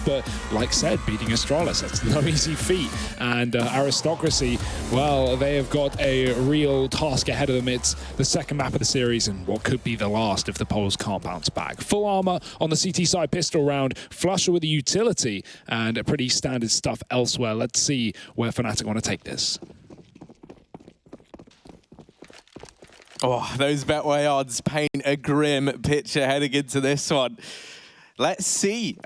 but like said, beating Astralis, that's no easy feat. And Aristocracy, well, they have got a real task ahead of them. It's the second map of the series and what could be the last if the Poles can't bounce back. Full armor on the CT side, pistol round, Flusher with the utility, and a pretty standard stuff elsewhere. Let's see where Fnatic want to take this. Oh, those Betway odds paint a grim picture heading into this one. Let's see.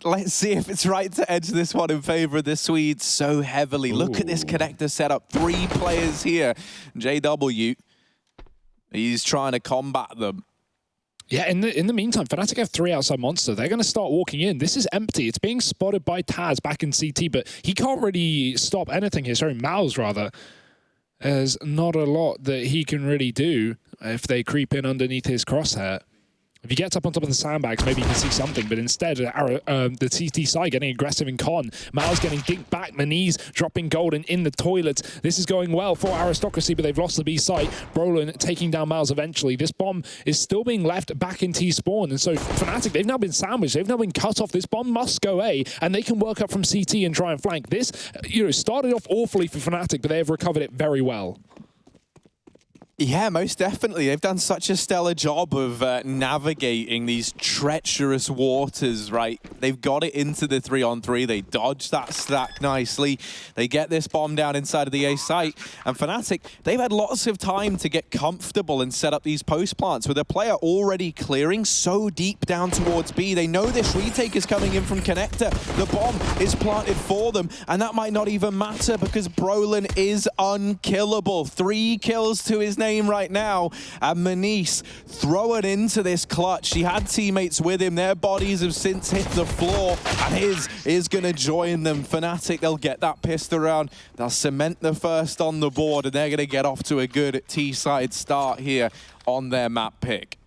Let's see if it's right to edge this one in favor of the Swedes so heavily. Ooh. Look at this connector setup. 3 players here. JW, he's trying to combat them. Yeah, in the meantime, Fnatic have 3 outside monster. They're going to start walking in. This is empty. It's being spotted by Taz back in CT, but he can't really stop anything here. Sorry, Mouse rather. There's not a lot that he can really do if they creep in underneath his crosshair. If he gets up on top of the sandbags, maybe he can see something, but instead, the CT side getting aggressive in con. Mal's getting dinked back, Maniz dropping Golden in the toilet. This is going well for Aristocracy, but they've lost the B site. Brolin taking down Mal's eventually. This bomb is still being left back in T-spawn, and so Fnatic, they've now been sandwiched. They've now been cut off. This bomb must go A, and they can work up from CT and try and flank. This, started off awfully for Fnatic, but they have recovered it very well. Yeah, most definitely. They've done such a stellar job of navigating these treacherous waters, right? They've got it into the 3-on-3. They dodge that stack nicely. They get this bomb down inside of the A site. And Fnatic, they've had lots of time to get comfortable and set up these post plants with a player already clearing so deep down towards B. They know this retake is coming in from connector. The bomb is planted for them, and that might not even matter because Brolin is unkillable. 3 kills to his name right now, and Maniz throwing into this clutch. He had teammates with him. Their bodies have since hit the floor, and his is going to join them. Fnatic, they'll get that pissed around. They'll cement the first on the board, and they're going to get off to a good T-side start here on their map pick.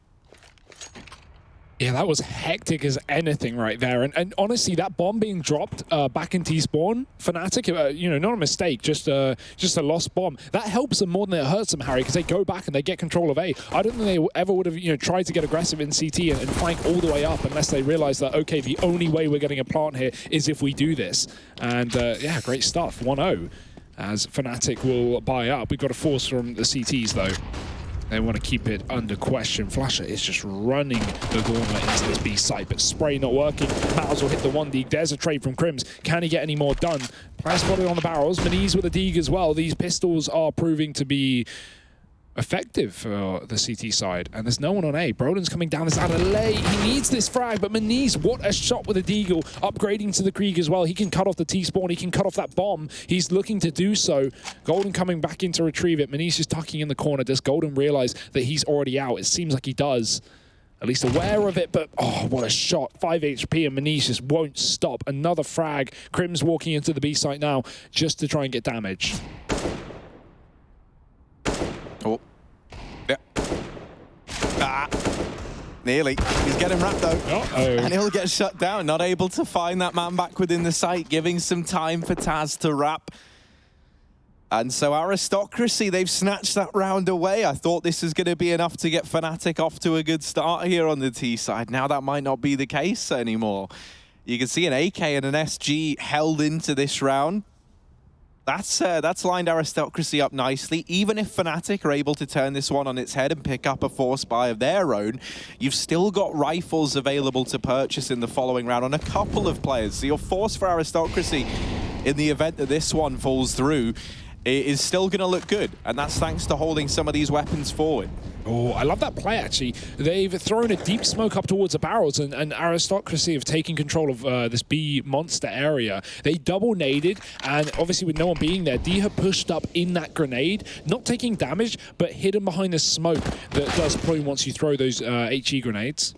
Yeah, that was hectic as anything right there. And honestly, that bomb being dropped back in T-spawn, Fnatic, not a mistake, just a lost bomb. That helps them more than it hurts them, Harry, because they go back and they get control of A. I don't think they ever would have, tried to get aggressive in CT and flank all the way up unless they realize that, okay, the only way we're getting a plant here is if we do this. And yeah, great stuff. 1-0 as Fnatic will buy up. We've got a force from the CTs, though. They want to keep it under question. Flusher is just running the gauntlet into this B site, but spray not working. Mouse will hit the 1 dig. There's a trade from Crims. Can he get any more done? Player spotted on the barrels. Maniz with a dig as well. These pistols are proving to be effective for the CT side, and there's no one on A. Broden's coming down this outer lane. He needs this frag, but Maniz, what a shot with a deagle, upgrading to the Krieg as well. He can cut off the T-spawn, he can cut off that bomb. He's looking to do so. Golden coming back in to retrieve it. Maniz is tucking in the corner. Does Golden realize that he's already out? It seems like he does. At least aware of it, but oh, what a shot. 5 HP, and Maniz just won't stop. Another frag. Crims walking into the B site now just to try and get damage. Oh. Yeah. Ah. Nearly. He's getting wrapped though. Uh-oh. And he'll get shut down. Not able to find that man back within the site, giving some time for Taz to wrap. And so Aristocracy, they've snatched that round away. I thought this was going to be enough to get Fnatic off to a good start here on the T side. Now that might not be the case anymore. You can see an AK and an SG held into this round. That's lined Aristocracy up nicely. Even if Fnatic are able to turn this one on its head and pick up a force buy of their own, you've still got rifles available to purchase in the following round on a couple of players. So your force for Aristocracy, in the event that this one falls through, it is still going to look good, and that's thanks to holding some of these weapons forward. Oh, I love that play, actually. They've thrown a deep smoke up towards the barrels, and Aristocracy have taken control of this B monster area. They double naded, and obviously with no one being there, Diha pushed up in that grenade, not taking damage, but hidden behind the smoke that does probably once you throw those HE grenades.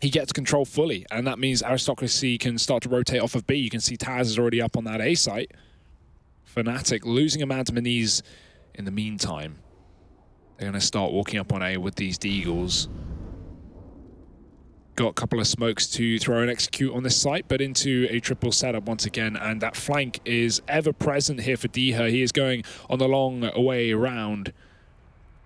He gets control fully, and that means Aristocracy can start to rotate off of B. You can see Taz is already up on that A site. Fnatic losing a man to Maniz in the meantime. They're going to start walking up on A with these Deagles. Got a couple of smokes to throw and execute on this site, but into a triple setup once again, and that flank is ever present here for Diha. He is going on the long way around.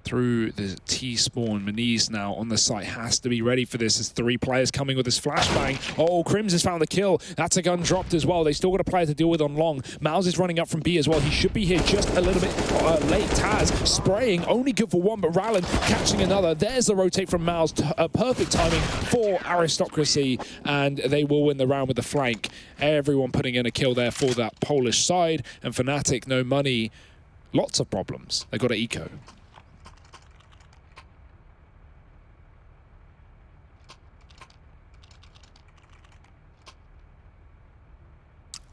through the T-spawn. Maniz now on the site, has to be ready for this. There's 3 players coming with his flashbang. Oh, Crims has found the kill. That's a gun dropped as well. They still got a player to deal with on long. Mouse is running up from B as well. He should be here just a little bit late. Taz spraying, only good for 1, but Rallen catching another. There's the rotate from Mouse. Perfect timing for Aristocracy, and they will win the round with the flank. Everyone putting in a kill there for that Polish side, and Fnatic, no money. Lots of problems. They got to eco.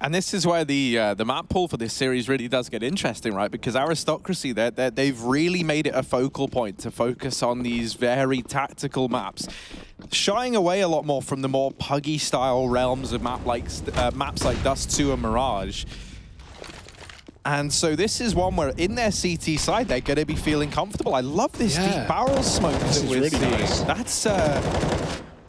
And this is where the map pool for this series really does get interesting, right? Because Aristocracy, they've really made it a focal point to focus on these very tactical maps, shying away a lot more from the more puggy style realms of maps like Dust 2 and Mirage. And so this is one where in their CT side, they're going to be feeling comfortable. I love this deep barrel smoke that we're really seeing. Nice. That's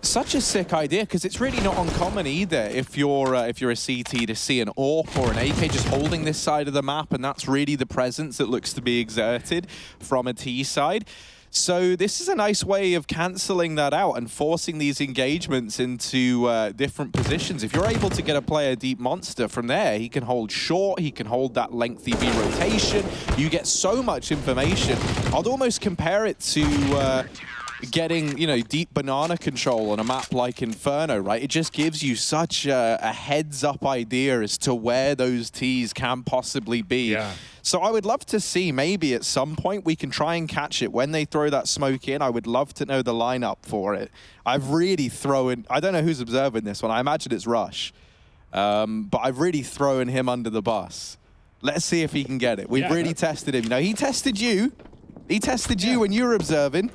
such a sick idea, because it's really not uncommon either if you're a CT to see an AWP or an AK just holding this side of the map, and that's really the presence that looks to be exerted from a T side. So this is a nice way of cancelling that out and forcing these engagements into different positions. If you're able to get a player deep monster from there, he can hold short, he can hold that lengthy B rotation. You get so much information. I'd almost compare it to getting, you know, deep banana control on a map like Inferno, right? It just gives you such a heads-up idea as to where those Ts can possibly be. Yeah. So I would love to see, maybe at some point we can try and catch it when they throw that smoke in. I would love to know the lineup for it. I've really thrown, I don't know who's observing this one. I imagine it's Rush. But I've really thrown him under the bus. Let's see if he can get it. We've really tested him. You know, he tested you. He tested you when you were observing.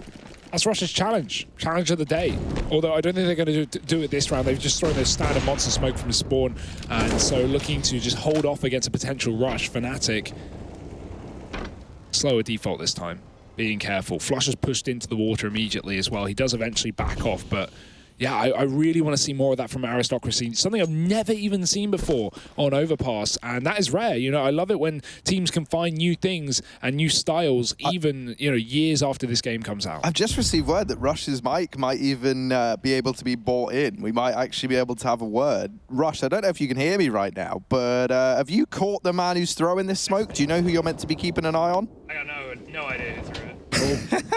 That's Rush's challenge of the day. Although I don't think they're going to do it this round. They've just thrown their standard monster smoke from spawn, and so looking to just hold off against a potential rush. Fnatic, slower default this time, being careful. Flush has pushed into the water immediately as well. He does eventually back off, but yeah, I really want to see more of that from Aristocracy. Something I've never even seen before on Overpass, and that is rare. You know, I love it when teams can find new things and new styles, even, you know, years after this game comes out. I've just received word that Rush's mic might even be able to be bought in. We might actually be able to have a word. Rush, I don't know if you can hear me right now, but have you caught the man who's throwing this smoke? Do you know who you're meant to be keeping an eye on? I got no idea who threw it.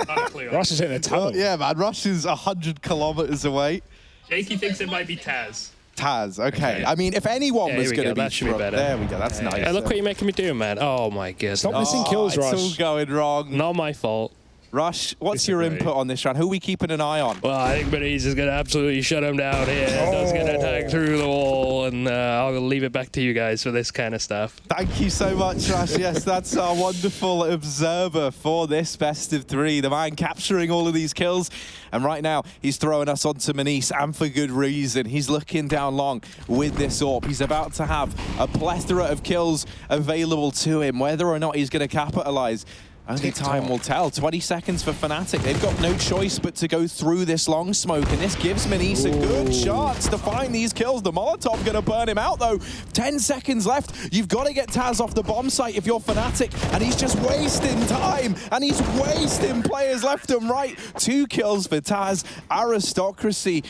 Not a clue. Rush is in a tunnel. Well, yeah, man. Rush is 100 kilometers away. Jakey thinks it might be Taz. Taz, okay. I mean, if anyone was going to be... That should be better. There we go. That's nice. Hey, look what you're making me do, man. Oh, my goodness. Stop missing kills, Rush. It's all going wrong. Not my fault. Rush, what's your input on this round? Who are we keeping an eye on? Well, I think Maniz is going to absolutely shut him down here. Does get attacked through the wall, and I'll leave it back to you guys for this kind of stuff. Thank you so much, Rush. Yes, that's our wonderful observer for this best of 3. The man capturing all of these kills. And right now, he's throwing us onto Maniz, and for good reason. He's looking down long with this AWP. He's about to have a plethora of kills available to him. Whether or not he's going to capitalize, only time will tell. 20 seconds for Fnatic. They've got no choice but to go through this long smoke, and this gives Maniz a good chance to find these kills. The Molotov gonna burn him out though. 10 seconds left. You've got to get Taz off the bomb site if you're Fnatic, and he's just wasting time, and he's wasting players left and right. 2 kills for Taz. Aristocracy,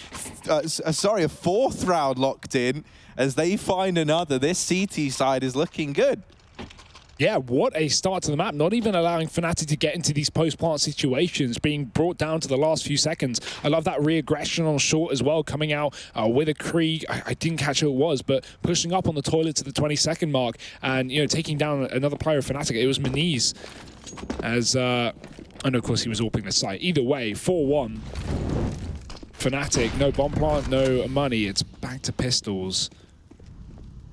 a 4th round locked in as they find another. This CT side is looking good. Yeah, what a start to the map. Not even allowing Fnatic to get into these post-plant situations, being brought down to the last few seconds. I love that re-aggression on short as well, coming out with a Krieg. I didn't catch who it was, but pushing up on the toilet to the 20-second mark and, you know, taking down another player of Fnatic. It was Maniz, as, and of course he was AWPing the site. Either way, 4-1. Fnatic, no bomb plant, no money. It's back to pistols.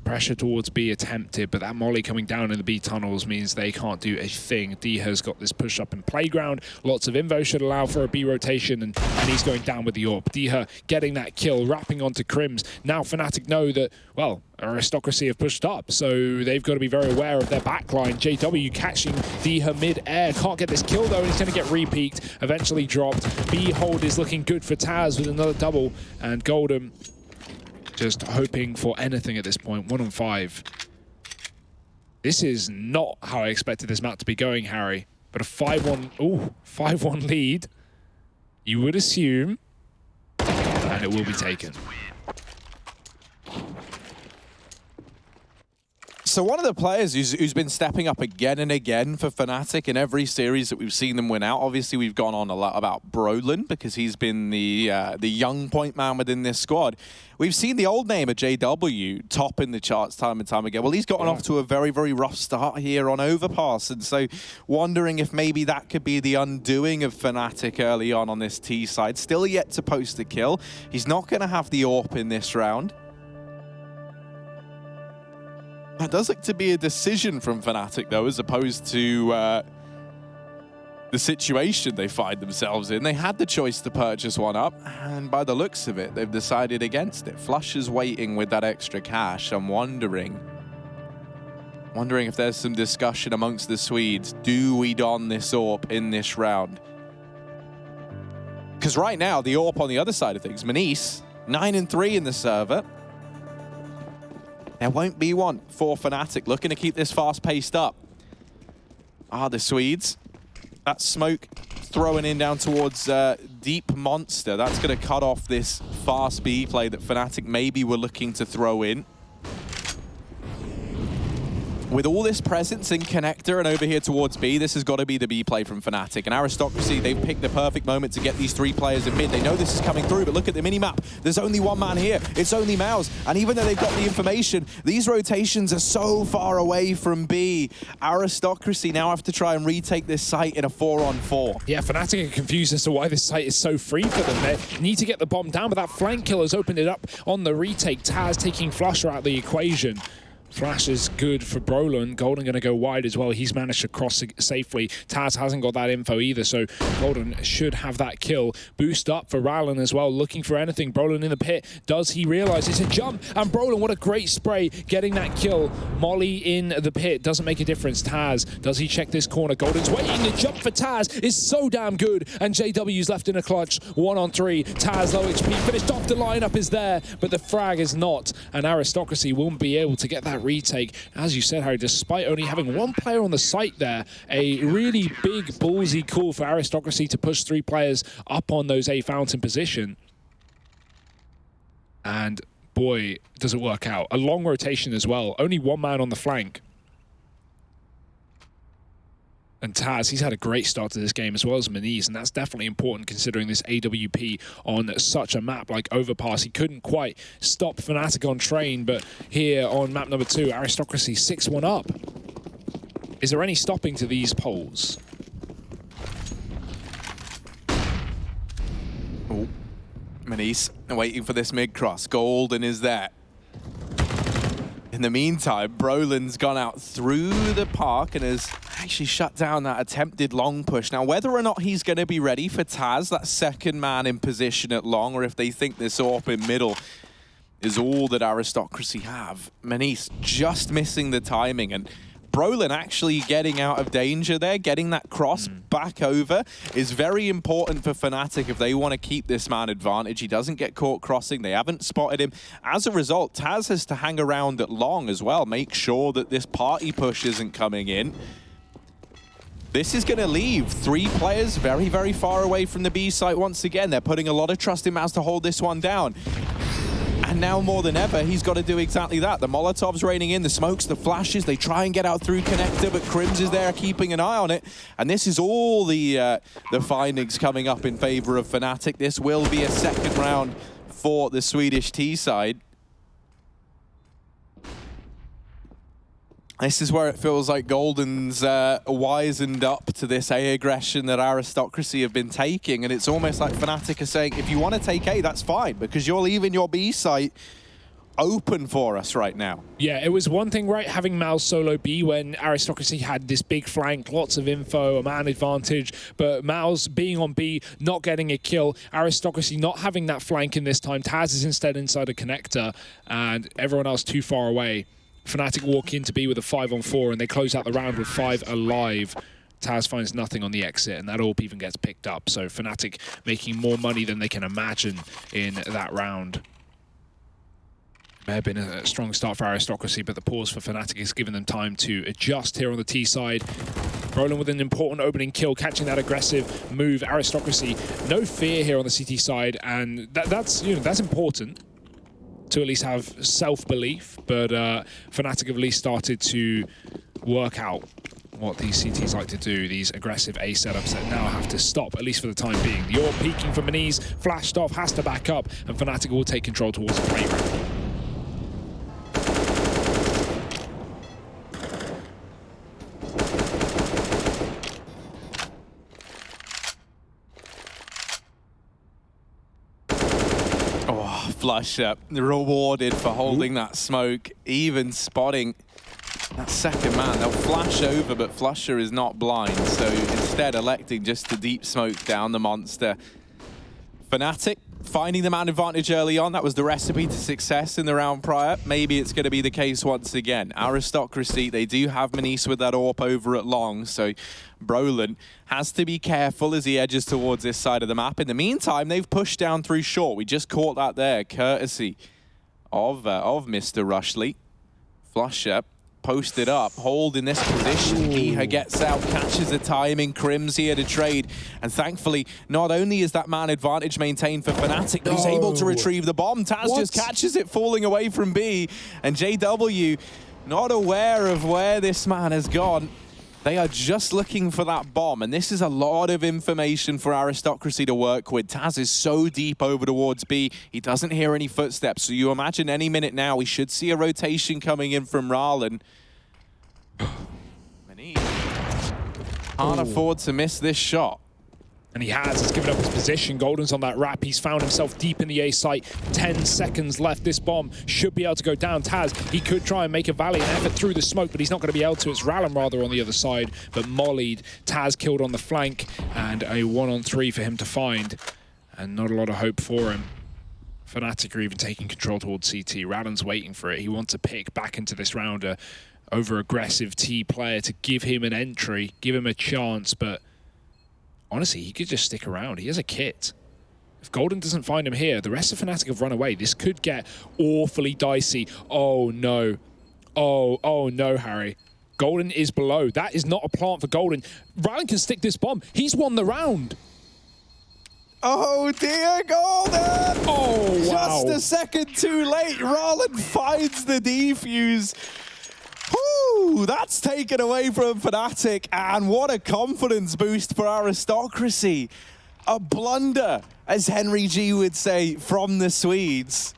Pressure towards B attempted, but that molly coming down in the B tunnels means they can't do a thing. Diha's got this push up in playground. Lots of invo should allow for a B rotation, and he's going down with the AWP. Diha getting that kill, wrapping onto Crims. Now Fnatic know that, well, Aristocracy have pushed up, so they've got to be very aware of their backline. JW catching Diha mid-air. Can't get this kill though, and he's going to get re-peeked. Eventually dropped. B hold is looking good for Taz with another double, and Golden just hoping for anything at this point. 1 on 5. This is not how I expected this map to be going, Harry. But a 5-1 lead, you would assume, and it will be taken. So one of the players who's been stepping up again and again for Fnatic in every series that we've seen them win out, obviously we've gone on a lot about Brolin because he's been the young point man within this squad. We've seen the old name of JW top in the charts time and time again. Well, he's gotten off to a very, very rough start here on Overpass, and so wondering if maybe that could be the undoing of Fnatic early on this T side. Still yet to post a kill. He's not going to have the AWP in this round. That does look to be a decision from Fnatic, though, as opposed to the situation they find themselves in. They had the choice to purchase one up, and by the looks of it, they've decided against it. Flush is waiting with that extra cash. I'm wondering if there's some discussion amongst the Swedes. Do we don this AWP in this round? Because right now, the AWP on the other side of things, Manice, 9-3 in the server. There won't be one for Fnatic, looking to keep this fast-paced up. The Swedes. That smoke throwing in down towards Deep Monster. That's going to cut off this fast B play that Fnatic maybe were looking to throw in. With all this presence in connector and over here towards B, this has got to be the B play from Fnatic. And Aristocracy, they've picked the perfect moment to get these three players in mid. They know this is coming through, but look at the mini-map. There's only one man here. It's only Mouse. And even though they've got the information, these rotations are so far away from B. Aristocracy now have to try and retake this site in a 4-on-4. Yeah, Fnatic are confused as to why this site is so free for them. They need to get the bomb down, but that flank kill has opened it up on the retake. Taz taking Flusher out of the equation. Flash is good for Brolin. Golden going to go wide as well. He's managed to cross safely. Taz hasn't got that info either, so Golden should have that kill. Boost up for Rallen as well, looking for anything. Brolin in the pit. Does he realize it's a jump? And Brolin, what a great spray, getting that kill. Molly in the pit doesn't make a difference. Taz, does he check this corner? Golden's waiting. The jump for Taz is so damn good, and JW's left in a clutch. 1-on-3. Taz, low HP, finished off. The lineup is there, but the frag is not, and Aristocracy won't be able to get that retake. As you said, Harry, despite only having one player on the site there, a really big ballsy call for Aristocracy to push three players up on those A fountain position. And boy, does it work out. A long rotation as well. Only one man on the flank. And Taz, he's had a great start to this game as well as Maniz, and that's definitely important considering this AWP on such a map like Overpass. He couldn't quite stop Fnatic on train, but here on map number 2, Aristocracy 6-1 up. Is there any stopping to these polls? Oh, Maniz waiting for this mid-cross. Golden is there. In the meantime, Brolin's gone out through the park and has actually shut down that attempted long push. Now, whether or not he's going to be ready for Taz, that second man in position at long, or if they think this AWP in middle is all that Aristocracy have. Manice just missing the timing, and Brolin actually getting out of danger there, getting that cross back over is very important for Fnatic if they want to keep this man advantage. He doesn't get caught crossing. They haven't spotted him. As a result, Taz has to hang around at long as well, make sure that this party push isn't coming in. This is going to leave three players very, very far away from the B site once again. They're putting a lot of trust in Mouse to hold this one down. And now more than ever, he's got to do exactly that. The Molotovs raining in, the smokes, the flashes. They try and get out through connector, but Crims is there keeping an eye on it. And this is all the findings coming up in favor of Fnatic. This will be a second round for the Swedish T side. This is where it feels like Golden's wisened up to this A aggression that Aristocracy have been taking, and it's almost like Fnatic are saying, if you want to take A, that's fine, because you're leaving your B site open for us right now. Yeah, it was one thing, right, having Mal solo B when Aristocracy had this big flank, lots of info, a man advantage, but Mal's being on B, not getting a kill, Aristocracy not having that flank in this time. Taz is instead inside a connector, and everyone else too far away. Fnatic walk into B with a 5-on-4, and they close out the round with 5 alive. Taz finds nothing on the exit, and that AWP even gets picked up. So Fnatic making more money than they can imagine in that round. May have been a strong start for Aristocracy, but the pause for Fnatic has given them time to adjust here on the T side. Roland with an important opening kill, catching that aggressive move. Aristocracy, no fear here on the CT side, and that's important to at least have self-belief. But Fnatic have at least started to work out what these CTs like to do, these aggressive A setups that now have to stop, at least for the time being. The AWP peeking from Maniz, flashed off, has to back up, and Fnatic will take control towards the playground. Oh, flush up. Rewarded for holding that smoke, even spotting that second man. They'll flash over, but Flusher is not blind, so instead electing just to deep smoke down the monster. Fnatic finding the man advantage early on. That was the recipe to success in the round prior. Maybe it's going to be the case once again. Aristocracy, they do have Maniz with that AWP over at long, so Brolin has to be careful as he edges towards this side of the map. In the meantime, they've pushed down through short. We just caught that there, courtesy of Mr. Rushley. Flusher posted up, hold in this position. Giha gets out, catches the timing. Crim's here to trade. And thankfully, not only is that man advantage maintained for Fnatic, but he's able to retrieve the bomb. Taz just catches it falling away from B. And JW, not aware of where this man has gone. They are just looking for that bomb, and this is a lot of information for Aristocracy to work with. Taz is so deep over towards B, he doesn't hear any footsteps, so you imagine any minute now we should see a rotation coming in from Ralen. Maniz can't afford to miss this shot. And he has. He's given up his position. Golden's on that wrap. He's found himself deep in the A site. 10 seconds left. This bomb should be able to go down. Taz, he could try and make a valiant effort through the smoke, but he's not going to be able to. It's Ralen rather on the other side, but mollied. Taz killed on the flank, and a 1-on-3 for him to find. And not a lot of hope for him. Fnatic are even taking control towards CT. Ralen's waiting for it. He wants to pick back into this round a over-aggressive T player to give him an entry, give him a chance, but honestly, he could just stick around. He has a kit. If Golden doesn't find him here, the rest of Fnatic have run away. This could get awfully dicey. Oh, no. Oh, no, Harry. Golden is below. That is not a plant for Golden. Ralen can stick this bomb. He's won the round. Oh, dear Golden! Oh, wow. Just a second too late. Ralen finds the defuse. Whew, that's taken away from Fnatic, and what a confidence boost for Aristocracy. A blunder, as Henry G would say, from the Swedes.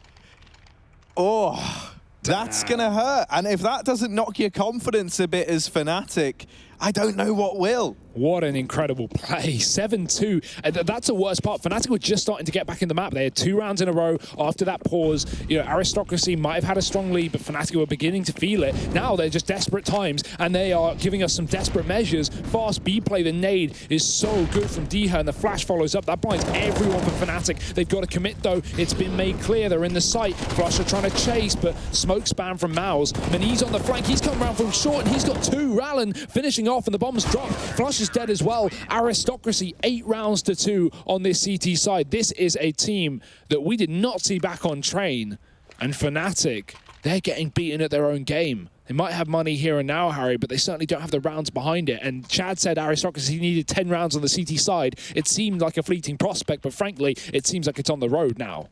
Oh, that's gonna hurt. And if that doesn't knock your confidence a bit as Fnatic, I don't know what will. What an incredible play. 7-2. That's the worst part. Fnatic were just starting to get back in the map. They had 2 rounds in a row after that pause. You know, Aristocracy might have had a strong lead, but Fnatic were beginning to feel it. Now they're just desperate times, and they are giving us some desperate measures. Fast B play, the nade is so good from Diha, and the flash follows up. That blinds everyone for Fnatic. They've got to commit, though. It's been made clear. They're in the site. Flusher trying to chase, but smoke spam from Mouse. Maniz on the flank. He's come around from short, and he's got 2. Ralen finishing off, and the bomb's dropped. Flush is dead as well. Aristocracy 8 rounds to 2 on this CT side. This is a team that we did not see back on train. And Fnatic, they're getting beaten at their own game. They might have money here and now, Harry, but they certainly don't have the rounds behind it. And Chad said Aristocracy needed 10 rounds on the CT side. It seemed like a fleeting prospect, but frankly, it seems like it's on the road now.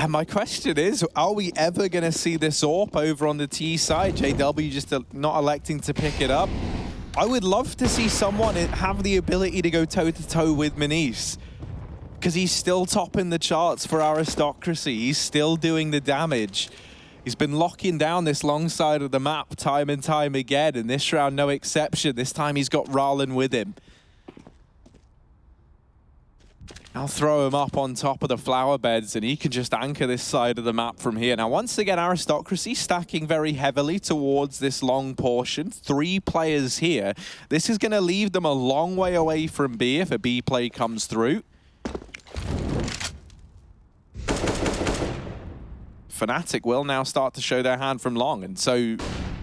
And my question is, are we ever going to see this AWP over on the T side? JW just not electing to pick it up. I would love to see someone have the ability to go toe-to-toe with Maniz, because he's still topping the charts for Aristocracy. He's still doing the damage. He's been locking down this long side of the map time and time again, and this round no exception. This time he's got Ralen with him. I'll throw him up on top of the flower beds, and he can just anchor this side of the map from here. Now, once again, Aristocracy stacking very heavily towards this long portion. 3 players here. This is going to leave them a long way away from B if a B play comes through. Fnatic will now start to show their hand from long, and so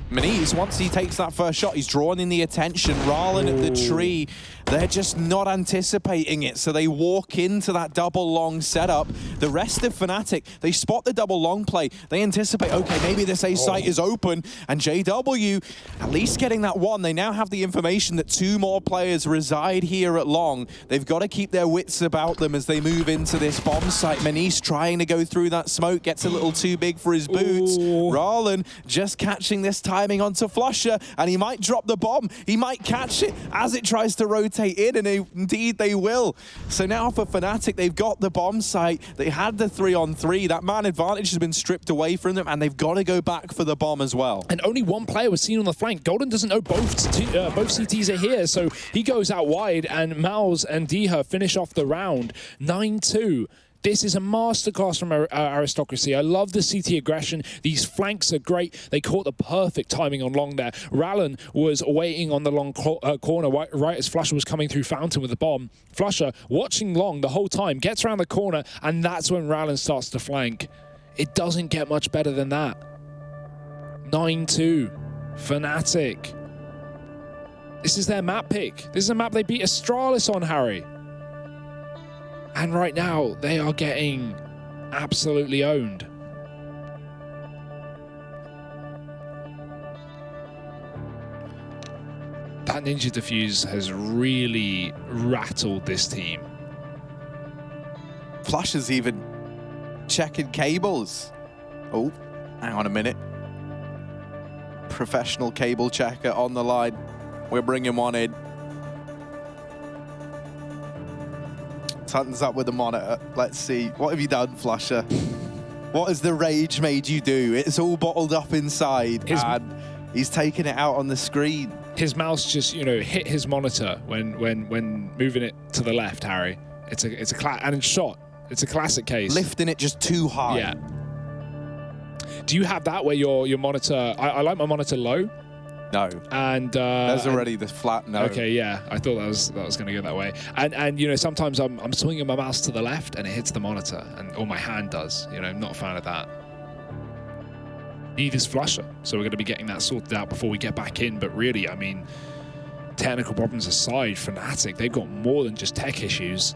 Maniz, once he takes that first shot, he's drawn in the attention. Ralen at the tree, They're just not anticipating it, so they walk into that double long setup. The rest of Fnatic, they spot the double long play. They anticipate, okay, maybe this A site is open, and JW at least getting that one. They now have the information that 2 more players reside here at long. They've got to keep their wits about them as they move into this bomb site. Manish trying to go through that smoke, gets a little too big for his boots. Rallen just catching this timing onto Flusher, and he might drop the bomb. He might catch it as it tries to rotate in, and indeed they will. So now for Fnatic, they've got the bomb site. They had the 3-on-3. That man advantage has been stripped away from them, and they've got to go back for the bomb as well. And only one player was seen on the flank. Golden doesn't know both CTs are here, so he goes out wide, and Mouse and Diha finish off the round 9-2. This is a masterclass from Aristocracy. I love the CT aggression. These flanks are great. They caught the perfect timing on long there. Rallen was waiting on the long corner right as Flusher was coming through Fountain with the bomb. Flusher watching long the whole time, gets around the corner, and that's when Rallen starts to flank. It doesn't get much better than that. 9-2. Fnatic. This is their map pick. This is a map they beat Astralis on, Harry. And right now, they are getting absolutely owned. That Ninja Diffuse has really rattled this team. Flash is even checking cables. Oh, hang on a minute. Professional cable checker on the line. We're bringing one in. Tuntons up with the monitor. Let's see. What have you done, Flusher? What has the rage made you do? It's all bottled up inside, and he's taking it out on the screen. His mouse just, you know, hit his monitor when moving it to the left, Harry. It's a shot. It's a classic case. Lifting it just too high. Yeah. Do you have that where your monitor? I like my monitor low. No. And there's already the flat no. Okay, yeah. I thought that was going to go that way. And you know, sometimes I'm swinging my mouse to the left and it hits the monitor, or my hand does. You know, I'm not a fan of that. Neither's Flusher, so we're going to be getting that sorted out before we get back in. But really, I mean, technical problems aside, Fnatic, they've got more than just tech issues.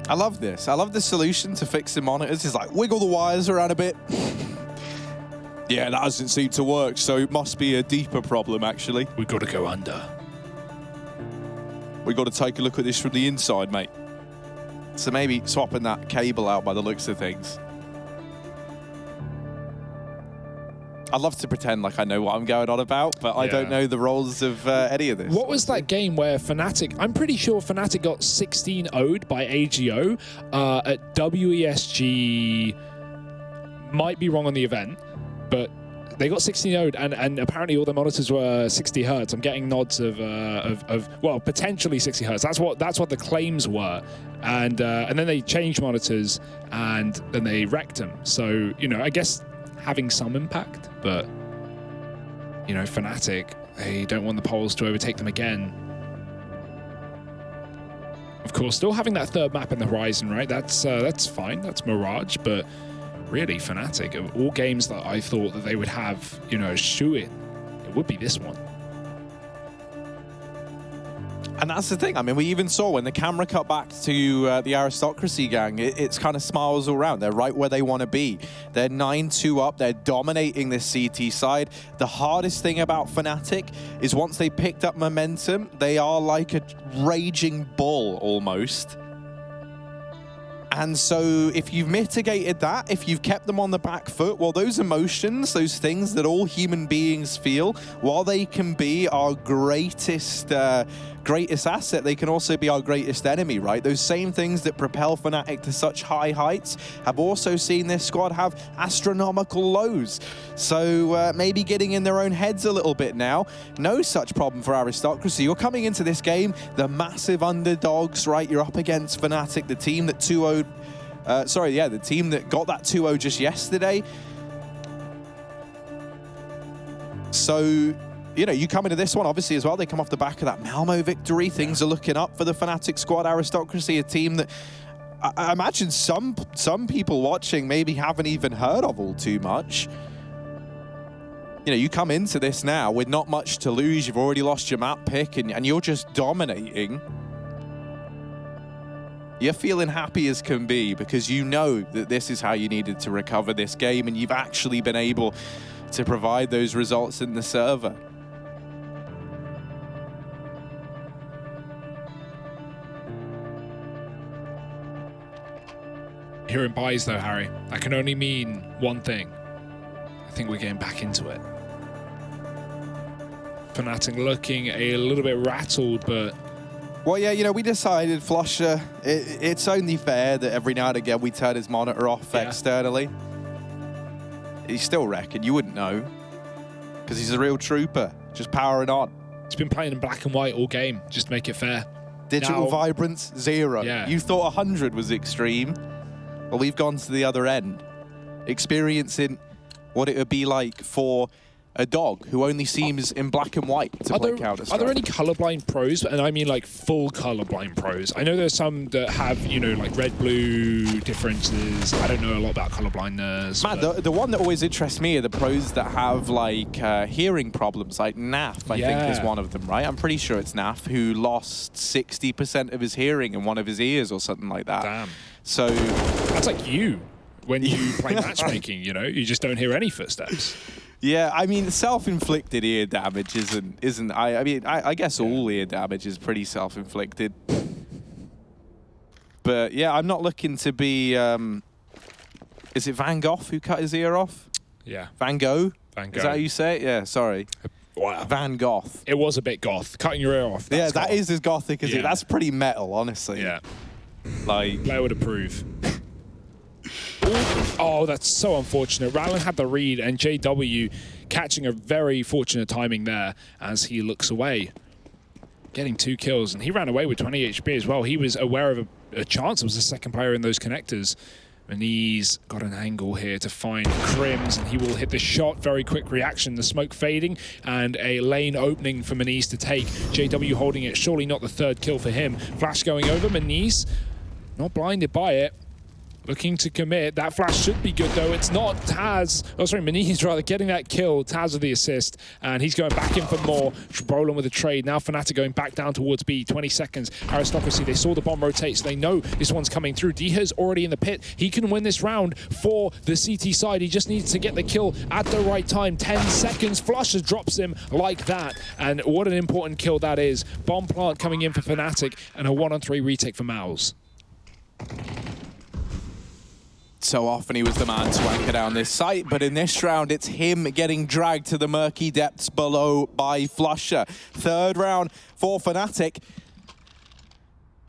I love this. I love the solution to fixing monitors. It's like, wiggle the wires around a bit. Yeah, that doesn't seem to work, so it must be a deeper problem, actually. We've got to go under. We've got to take a look at this from the inside, mate. So maybe swapping that cable out by the looks of things. I'd love to pretend like I know what I'm going on about, but I don't know the roles of any of this. What was that game where Fnatic, I'm pretty sure Fnatic got 16-0'd by AGO at WESG, might be wrong on the event, but they got 16-0'd and apparently all the monitors were 60 hertz. I'm getting nods of well, potentially 60 hertz. That's what the claims were. And then they changed monitors and then they wrecked them. So, you know, I guess having some impact, but you know, Fnatic, they don't want the polls to overtake them again. Of course, still having that third map in the horizon, right? That's fine. That's Mirage, but really, Fnatic, of all games that I thought that they would have, you know, shoe-in, it would be this one. And that's the thing. I mean, we even saw when the camera cut back to the Aristocracy gang, it's kind of smiles all around. They're right where they want to be. They're 9-2 up. They're dominating this CT side. The hardest thing about Fnatic is once they picked up momentum, they are like a raging bull almost. And so if you've mitigated that, if you've kept them on the back foot, well, those emotions, those things that all human beings feel, while they can be our greatest asset, they can also be our greatest enemy, right? Those same things that propel Fnatic to such high heights have also seen this squad have astronomical lows. So maybe getting in their own heads a little bit now. No such problem for Aristocracy. You're coming into this game, the massive underdogs, right? You're up against Fnatic, the team that 2-0'd the team that got that 2-0 just yesterday. So, you know, you come into this one, obviously, as well. They come off the back of that Malmo victory. Things are looking up for the Fnatic squad. Aristocracy, a team that I imagine some people watching maybe haven't even heard of all too much. you know, you come into this now with not much to lose. You've already lost your map pick and you're just dominating. You're feeling happy as can be because you know that this is how you needed to recover this game, and you've actually been able to provide those results in the server. Hearing buys though, Harry, that can only mean one thing. I think we're getting back into it. Fnatic looking a little bit rattled, but... Well, yeah, you know, we decided Flusher, it's only fair that every now and again we turn his monitor off externally. He's still wrecking, you wouldn't know. Because he's a real trooper, just powering on. He's been playing in black and white all game, just to make it fair. Digital vibrance, 0. Yeah. You thought 100 was extreme. Well, we've gone to the other end. Experiencing what it would be like for a dog who only seems in black and white to play Counter-Strike. Are there any colorblind pros? And I mean like full colorblind pros. I know there's some that have, you know, like red-blue differences. I don't know a lot about colorblindness. Man, the one that always interests me are the pros that have like hearing problems, like Naf, I think is one of them, right? I'm pretty sure it's Naf, who lost 60% of his hearing in one of his ears or something like that. Damn. So that's like you when you play matchmaking, you know, you just don't hear any footsteps. Yeah, I mean, self-inflicted ear damage isn't. I mean, I guess all ear damage is pretty self-inflicted. But yeah, I'm not looking to be. Is it Van Gogh who cut his ear off? Yeah. Van Gogh. Van Gogh. Is that how you say it? Yeah. Sorry. Wow. Van Gogh. It was a bit goth. Cutting your ear off. Yeah, that is as gothic as Yeah. it. That's pretty metal, honestly. Yeah. Like. Blair would approve. Oh, that's so unfortunate. Rallen had the read, and JW catching a very fortunate timing there as he looks away. Getting 2 kills, and he ran away with 20 HP as well. He was aware of a chance. It was the second player in those connectors. And he's got an angle here to find Crims, and he will hit the shot. Very quick reaction. The smoke fading, and a lane opening for Maniz to take. JW holding it. Surely not the 3rd kill for him. Flash going over. Maniz not blinded by it. Looking to commit. That flash should be good, though. It's not. Taz, oh, sorry, Maniz rather, getting that kill. Taz with the assist, and he's going back in for more. Brolin with a trade. Now Fnatic going back down towards B. 20 seconds. Aristocracy, they saw the bomb rotate, so they know this one's coming through. Diha's already in the pit. He can win this round for the CT side. He just needs to get the kill at the right time. 10 seconds. Flusher drops him like that, and what an important kill that is. Bomb plant coming in for Fnatic, and a 1-on-3 retake for Mouse. So often he was the man to anchor down this site, but in this round, it's him getting dragged to the murky depths below by Flusher. 3rd round for Fnatic.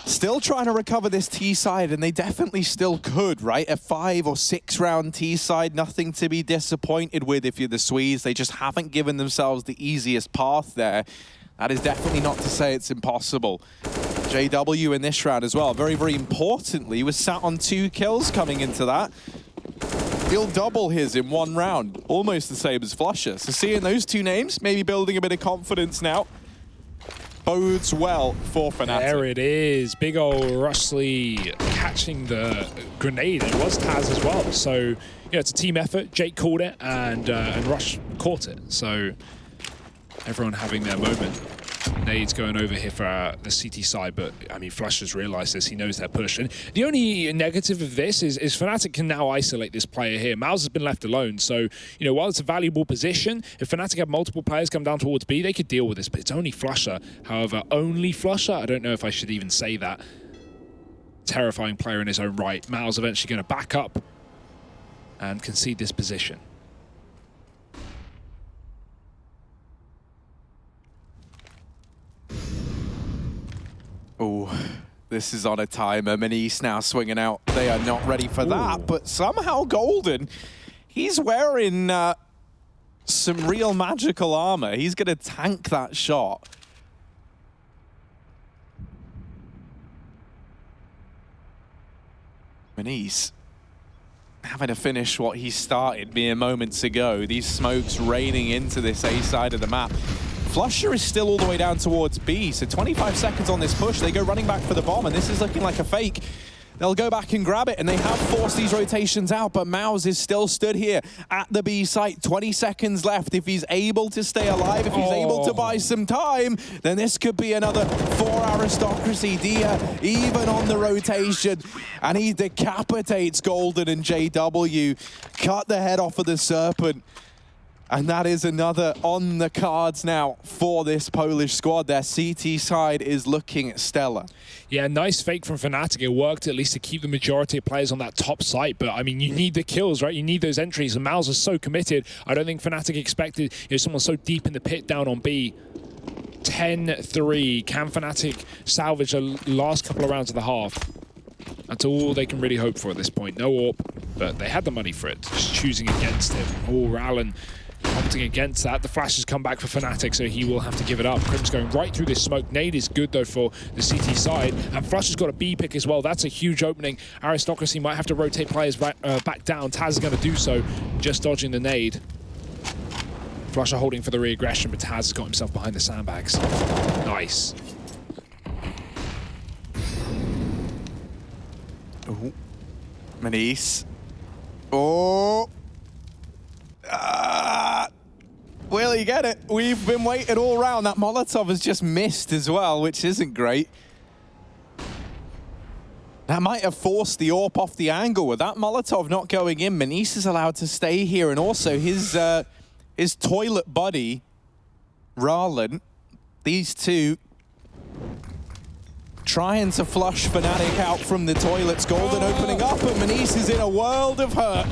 Still trying to recover this T side, and they definitely still could, right? A 5 or 6 round T side, nothing to be disappointed with if you're the Swedes. They just haven't given themselves the easiest path there. That is definitely not to say it's impossible. JW in this round as well, very, very importantly, was sat on 2 kills coming into that. He'll double his in 1 round, almost the same as Flusher. So seeing those 2 names, maybe building a bit of confidence now, bodes well for Fnatic. There it is. Big old Rushley catching the grenade. It was Taz as well. So, yeah, it's a team effort. Jake called it, and Rush caught it. So everyone having their moment. Nades going over here for the CT side, but I mean, Flusher's realized this. He knows they're pushed. And the only negative of this is Fnatic can now isolate this player here. Mouse has been left alone. So, you know, while it's a valuable position, if Fnatic have multiple players come down towards B, they could deal with this, but it's only Flusher. However, only Flusher? I don't know if I should even say that. Terrifying player in his own right. Mouse eventually going to back up and concede this position. Oh, this is on a timer. Maniz now swinging out. They are not ready for that, but somehow Golden, he's wearing some real magical armor. He's going to tank that shot. Maniz having to finish what he started mere moments ago. These smokes raining into this A side of the map. Flusher is still all the way down towards B, so 25 seconds on this push. They go running back for the bomb, and this is looking like a fake. they'll go back and grab it, and they have forced these rotations out, but Mouse is still stood here at the B site. 20 seconds left. If he's able to stay alive, if he's able to buy some time, then this could be another for Aristocracy. Dia even on the rotation, and he decapitates Golden and JW. Cut the head off of the Serpent. And that is another on the cards now for this Polish squad. Their CT side is looking stellar. Yeah, nice fake from Fnatic. It worked at least to keep the majority of players on that top site. But, I mean, you need the kills, right? You need those entries. And Miles is so committed. I don't think Fnatic expected someone so deep in the pit down on B. 10-3. Can Fnatic salvage the last couple of rounds of the half? That's all they can really hope for at this point. No AWP, but they had the money for it. Just choosing against him. Oh, Rallen opting against that. The flash has come back for Fnatic, so he will have to give it up. Crim's going right through this smoke. Nade is good, though, for the CT side. And Flush has got a B pick as well. That's a huge opening. Aristocracy might have to rotate players back down. Taz is going to do so, just dodging the nade. Flusher holding for the re-aggression, but Taz has got himself behind the sandbags. Nice. Oh, Manice. Oh. Will he get it? We've been waiting all round. That Molotov has just missed as well, which isn't great. That might have forced the AWP off the angle. With that Molotov not going in, Manice is allowed to stay here, and also his toilet buddy, Rallen, these two trying to flush Fnatic out from the toilets. Golden opening up, and Manice is in a world of hurt.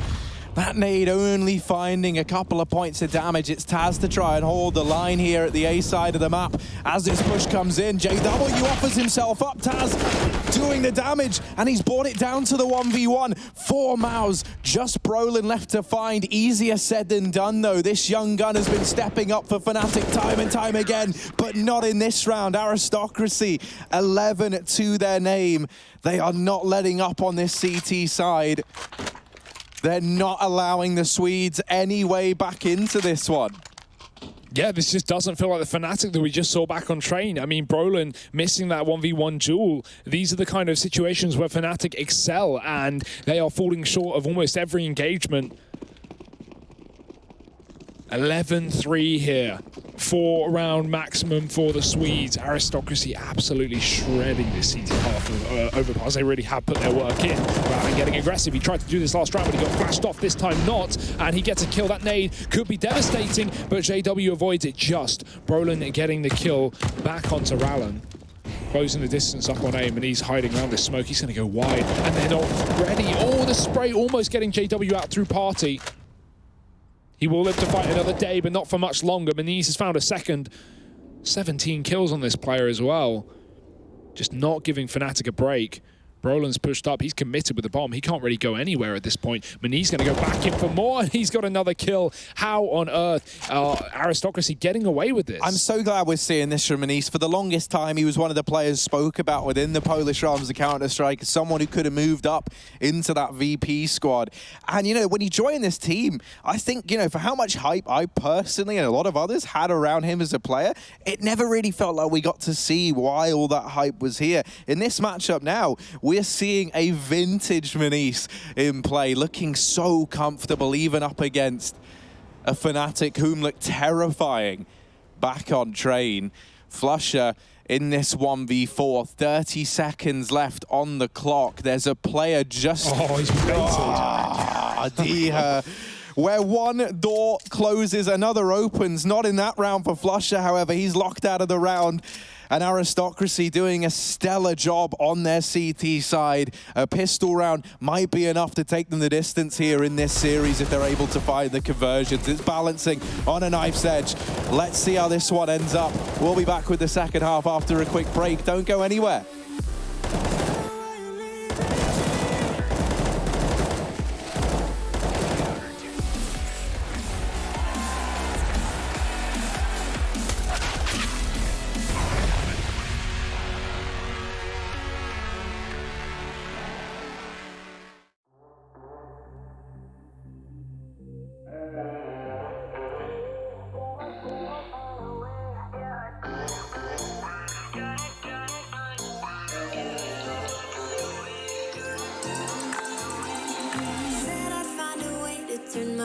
That nade only finding a couple of points of damage. It's Taz to try and hold the line here at the A side of the map. As this push comes in, JW offers himself up. Taz doing the damage, and he's brought it down to the 1v1. 4 Maus, just Brolin left to find. Easier said than done, though. This young gun has been stepping up for Fnatic time and time again, but not in this round. Aristocracy, 11 to their name. They are not letting up on this CT side. They're not allowing the Swedes any way back into this one. Yeah, this just doesn't feel like the Fnatic that we just saw back on train. I mean, Brolin missing that 1v1 duel. These are the kind of situations where Fnatic excel, and they are falling short of almost every engagement. 11-3 here. 4-round maximum for the Swedes. Aristocracy absolutely shredding this CT half of Overpass. They really have put their work in. Rallen getting aggressive. He tried to do this last round, but he got flashed off. This time not. And he gets a kill. That nade could be devastating, but JW avoids it just. Brolin getting the kill back onto Rallen. Closing the distance up on aim, and he's hiding around this smoke. He's going to go wide, and they're not ready. Oh, the spray almost getting JW out through party. He will live to fight another day, but not for much longer. Manice has found a second. 17 kills on this player as well. Just not giving Fnatic a break. Brolin's pushed up. He's committed with the bomb. He can't really go anywhere at this point. Mani's going to go back in for more, and he's got another kill. How on earth are Aristocracy getting away with this? I'm so glad we're seeing this from Manice. For the longest time, he was one of the players spoke about within the Polish realms of Counter-Strike as someone who could have moved up into that VP squad. And, you know, when he joined this team, I think, you know, for how much hype I personally and a lot of others had around him as a player, it never really felt like we got to see why all that hype was here. In this matchup now, we're seeing a vintage Manice in play, looking so comfortable, even up against a Fnatic whom looked terrifying back on train. Flusher in this 1v4, 30 seconds left on the clock. There's a player just... Oh, he's baited. Where one door closes, another opens. Not in that round for Flusher, however. He's locked out of the round. And Aristocracy doing a stellar job on their CT side. A pistol round might be enough to take them the distance here in this series if they're able to find the conversions. It's balancing on a knife's edge. Let's see how this one ends up. We'll be back with the second half after a quick break. Don't go anywhere.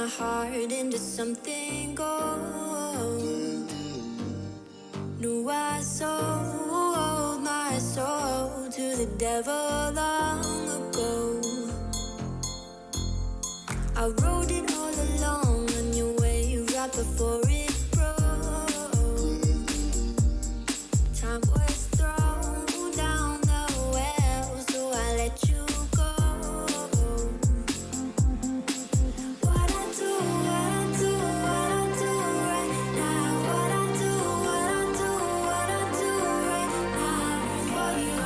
heart into something gold. Knew I sold my soul to the devil long ago. I rode it all along on your wave right before it broke. Time was thrown down the well, so I let you go. What I do right now. What I do right now for you.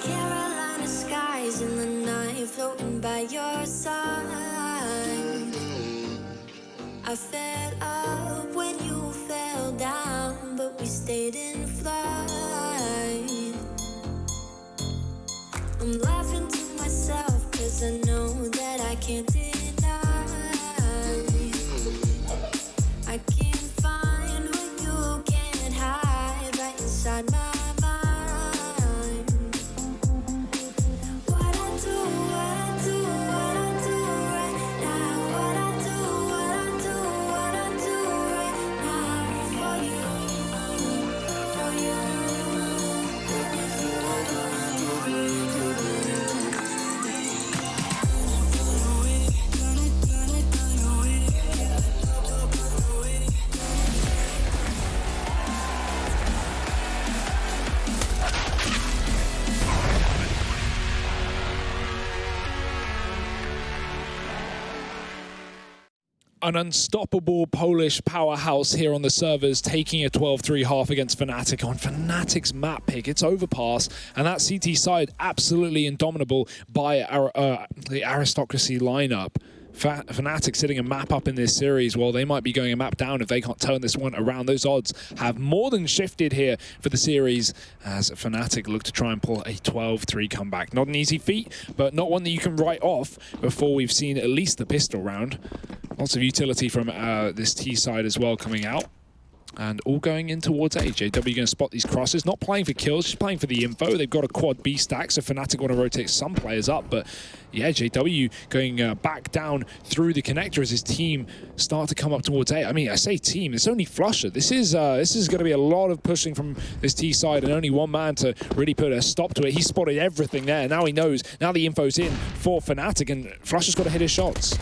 Carolina skies in the night, floating by your side. I fell up when you fell down, but we stayed in flight. I'm laughing to myself, cause I know that I can't deny. I can't find what you can't hide right inside my mind. What I do right now. What I do right now for you. An unstoppable Polish powerhouse here on the servers, taking a 12-3 half against Fnatic on Fnatic's map pick. It's Overpass, and that CT side absolutely indomitable by the Aristocracy lineup. Fnatic sitting a map up in this series, well, they might be going a map down if they can't turn this one around. Those odds have more than shifted here for the series as Fnatic look to try and pull a 12-3 comeback. Not an easy feat, but not one that you can write off before we've seen at least the pistol round. Lots of utility from this T side as well coming out. And all going in towards A. JW going to spot these crosses. Not playing for kills, just playing for the info. They've got a quad B stack, so Fnatic want to rotate some players up. But yeah, JW going back down through the connector as his team start to come up towards A. I mean, I say team, it's only Flusher. This is going to be a lot of pushing from this T side and only one man to really put a stop to it. He spotted everything there. Now he knows. Now the info's in for Fnatic, and Flusher's got to hit his shots.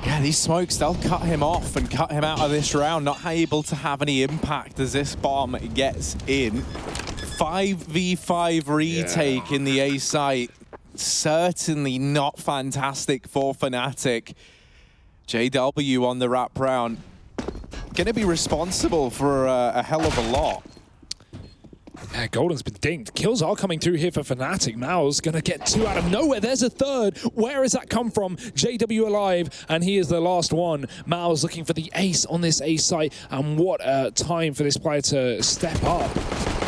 Yeah, these smokes, they'll cut him off and cut him out of this round. Not able to have any impact as this bomb gets in. 5v5 retake in the A site. Certainly not fantastic for Fnatic. JW on the wrap round. Going to be responsible for a hell of a lot. Yeah, Golden's been dinged. Kills are coming through here for Fnatic. Mao's going to get two out of nowhere. There's a third. Where has that come from? JW alive, and he is the last one. Mao's looking for the ace on this A site, and what a time for this player to step up.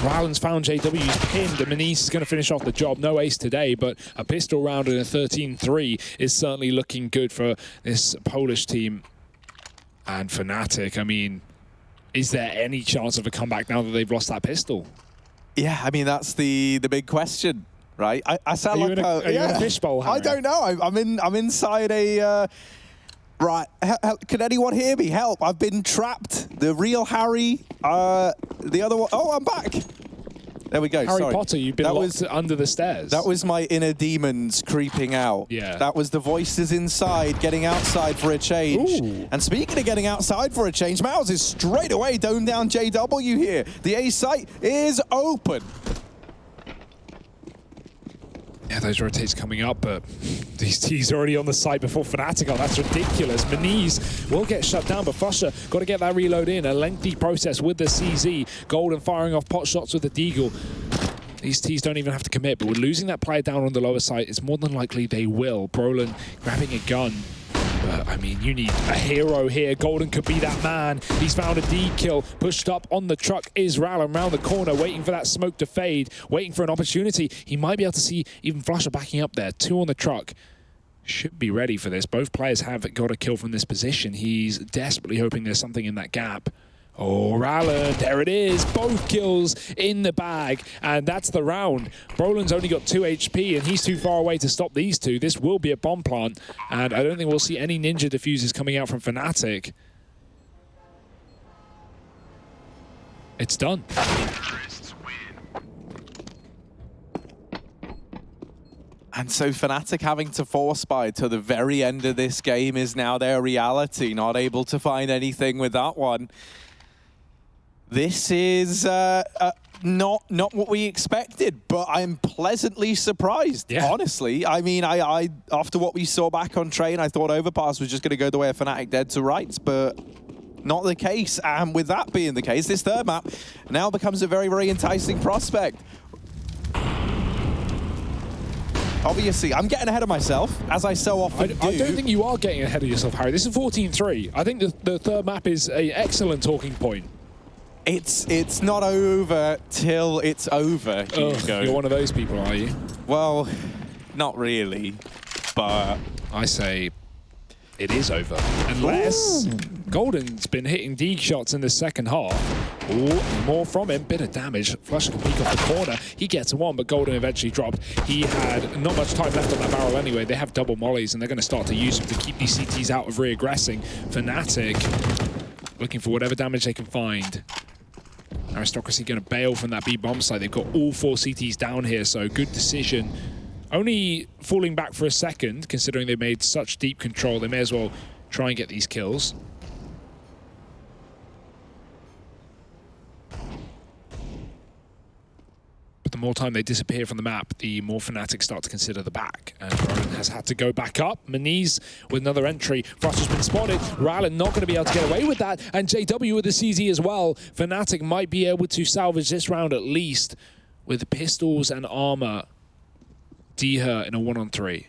Ryland's found JW, he's pinned, and Manise is going to finish off the job. No ace today, but a pistol round and a 13-3 is certainly looking good for this Polish team. And Fnatic, I mean, is there any chance of a comeback now that they've lost that pistol? Yeah, I mean, that's the big question, right? I sound Are like you in a fishbowl, Harry? I don't know. I'm inside a... right, can anyone hear me? Help, I've been trapped. The real Harry, the other one... Oh, I'm back. There we go, Harry sorry. Potter, you've been locked under the stairs. That was my inner demons creeping out. Yeah. That was the voices inside getting outside for a change. Ooh. And speaking of getting outside for a change, Mouse is straight away dome down JW here. The A site is open. Yeah, those rotates coming up, but these T's already on the site before Fnatic. Oh, that's ridiculous. Maniz will get shut down, but Flusher got to get that reload in. A lengthy process with the CZ. Golden firing off pot shots with the Deagle. These T's don't even have to commit, but with losing that player down on the lower side, it's more than likely they will. Brolin grabbing a gun. But, I mean, you need a hero here. Golden could be that man. He's found a D kill. Pushed up on the truck is Rallen around the corner, waiting for that smoke to fade, waiting for an opportunity. He might be able to see even Flusher backing up there. 2 on the truck. Should be ready for this. Both players have got a kill from this position. He's desperately hoping there's something in that gap. Oh, Rallen, there it is. Both kills in the bag, and that's the round. Brolin's only got 2 HP, and he's too far away to stop these two. This will be a bomb plant, and I don't think we'll see any ninja diffusers coming out from Fnatic. It's done. And so Fnatic having to force buy to the very end of this game is now their reality. Not able to find anything with that one. This is not what we expected, but I'm pleasantly surprised, honestly. I mean, I after what we saw back on Train, I thought Overpass was just going to go the way of Fnatic dead to rights, but not the case. And with that being the case, this third map now becomes a very, very enticing prospect. Obviously, I'm getting ahead of myself, as I so often do. I don't think you are getting ahead of yourself, Harry. This is 14-3. I think the third map is an excellent talking point. It's not over till it's over, Hugo. You're one of those people, are you? Well, not really, but I say it is over. Unless Golden's been hitting D shots in the second half. Ooh, more from him. Bit of damage. Flusher can peek off the corner. He gets one, but Golden eventually dropped. He had not much time left on that barrel anyway. They have double mollies, and they're going to start to use them to keep these CTs out of re-aggressing. Fnatic looking for whatever damage they can find. Aristocracy going to bail from that B bomb site. They've got all 4 CTs down here, so good decision. Only falling back for a second, considering they made such deep control. They may as well try and get these kills. But the more time they disappear from the map, the more Fnatic start to consider the back. And Rallen has had to go back up. Maniz with another entry. Flusher's been spotted. Rallen not going to be able to get away with that. And JW with the CZ as well. Fnatic might be able to salvage this round at least with pistols and armor. Diha in a 1-on-3.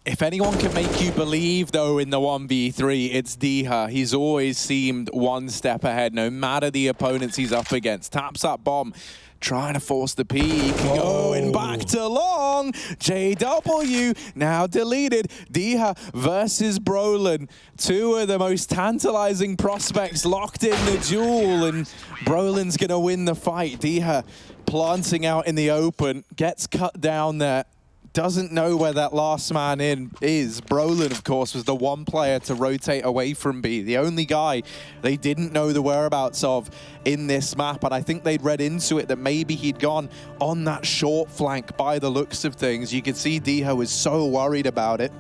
if anyone can make you believe, though, in the 1v3, it's Diha. He's always seemed one step ahead, no matter the opponents he's up against. Taps that bomb, trying to force the peak. Going back to long. JW now deleted. Diha versus Brolin. Two of the most tantalizing prospects locked in the duel, and Brolin's going to win the fight. Diha planting out in the open, gets cut down there. Doesn't know where that last man in is. Brolin, of course, was the one player to rotate away from B. The only guy they didn't know the whereabouts of in this map. And I think they'd read into it that maybe he'd gone on that short flank by the looks of things. You could see Diha was so worried about it.